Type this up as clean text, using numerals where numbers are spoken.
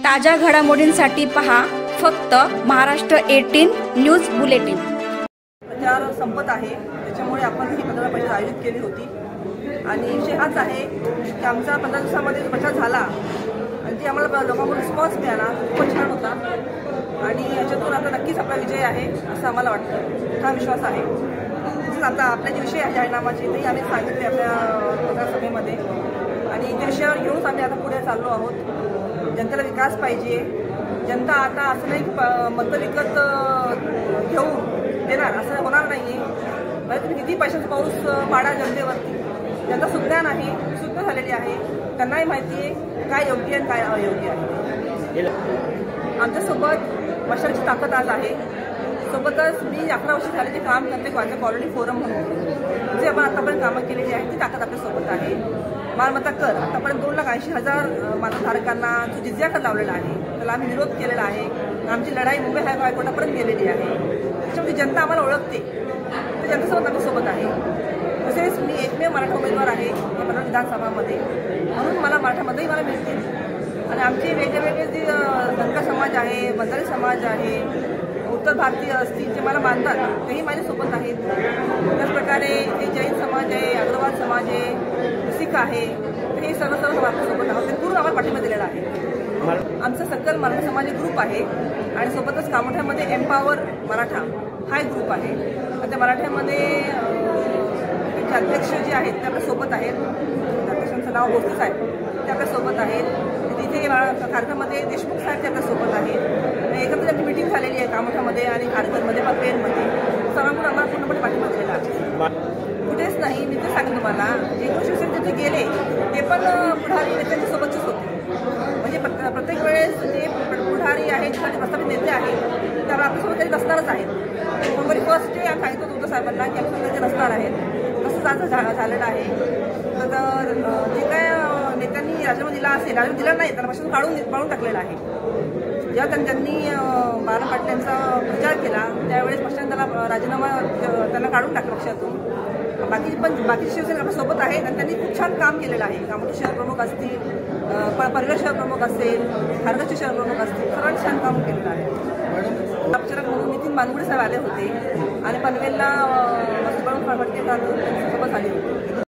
ताज्या घडामोडींसाठी पहा फक्त महाराष्ट्र 18 न्यूज बुलेटिन। प्रचार संपत आहे, त्याच्यामुळे आपण ही पत्रकार परिषद आयोजित केली होती आणि विषय हाच आहे की आमचा 15 दिवसामध्ये प्रचार झाला आणि ते आम्हाला लोकांकडून रिस्पॉन्स मिळाला, खूपच छान होता आणि याच्यातून आता नक्कीच आपला विजय आहे असं आम्हाला वाटतं, हा विश्वास आहे। तसंच आता आपले जे विषय आहे जाहीरनामाचे तेही आम्ही सांगितले आपल्या पत्रकार सभेमध्ये आणि त्या विषयावर घेऊनच आम्ही आता पुढे चाललो आहोत। जनतेला विकास पाहिजे, जनता आता असं नाही मतं विकत घेऊन देणार असं होणार नाही आहे। म्हणजे तुम्ही किती पैशाचा पाऊस पाडा जनतेवरती, जनता सुज्ञान आहे, सुज्ञ झालेली आहे, त्यांनाही माहिती आहे काय योग्य आणि काय अयोग्य आहे। आमच्यासोबत मशालची ताकद आज आहे। सोबतच मी 11 वर्ष झाले जे काम करते माझ्या कॉलनी फोरम म्हणून जे आपण आतापर्यंत कामं केलेली आहेत ती ताकद आपल्यासोबत आहे। मालमत्ता कर आतापर्यंत 2,80,000 मालधारकांना जो जिझिया कर लावलेला आहे त्याला आम्ही विरोध केलेला आहे। आमची लढाई मुंबई हायकोर्टापर्यंत गेलेली आहे, त्याच्यामध्ये जनता आम्हाला ओळखते, तर जनतेसोबत आम्ही सोबत आहे। तसेच मी एकमेव मराठा उमेदवार आहे या मराठा विधानसभामध्ये, म्हणून मला मराठामध्येही मला मिळतील आणि आमचे वेगवेगळे जे धनगर समाज आहे, बंजारी समाज आहे, उत्तर भारतीय असतील जे मला मानतात तेही माझ्यासोबत आहेत। त्याचप्रकारे जे जैन समाज आहे, अग्रवाल समाज आहे, शीख आहे, हे सर्व आपल्यासोबत आहोत, पूर्ण आम्हाला पाठिंबा दिलेला आहे। आमचा सकल मराठा समाज ग्रुप आहे आणि सोबतच कामोठ्यामध्ये एम्पावर मराठा हा एक ग्रुप आहे। त्या मराठ्यामध्ये त्यांचे अध्यक्ष जे आहेत ते आपल्यासोबत आहेत, अध्यक्षांचं नाव भोसले साहेब ते आपल्यासोबत आहेत। तिथे खारघरमध्ये देशमुख साहेब ते आपल्यासोबत आहेत। एकत्र त्यांची मिटिंग झालेली आहे कामोठ्यामध्ये आणि खारघरमध्ये पनवेलमध्ये, सर्वांकडून आम्हाला पूर्णपणे पाठिंबा दिलेला आहे। कुठेच नाही, मी ते सांगेन तुम्हाला, जे शिवसेनेचे जे गेले ते पण पुढारी नेत्यांच्या सोबतचेच होते। म्हणजे प्रत्येक वेळेस जे पुढारी आहेत जे प्रस्थापित नेते आहेत त्यामुळे आपल्यासोबत काही नसणारच आहेत। मुंबई फर्स्ट डे आम्ही सांगितलं होतं साहेबांना की आपल्यासोबत ते नसणार आहेत, तसंच आज झालेलं आहे। तर जे काय नेत्यांनी राजीनामा दिला असेल, राजीनामा दिला नाही त्यांना पक्षातून काढून टाकलेला आहे। जेव्हा त्यांनी बाळा पाटील यांचा प्रचार केला त्यावेळेस पक्षाने त्याला राजीनामा त्यांना काढून टाकला पक्षातून। बाकी शिवसेना आपल्यासोबत आहेत आणि त्यांनी खूप छान काम केलेलं आहे। कामोठी शहर प्रमुख असतील, पनवेल शहर प्रमुख असेल, खारघरचे शहर प्रमुख असतील, सर्वांनी छान काम केलेलं आहे। प्रचारक म्हणून नितीन मानगुडे साहेब आले होते आणि पनवेलला फडके त्यांच्यासोबत आले होते।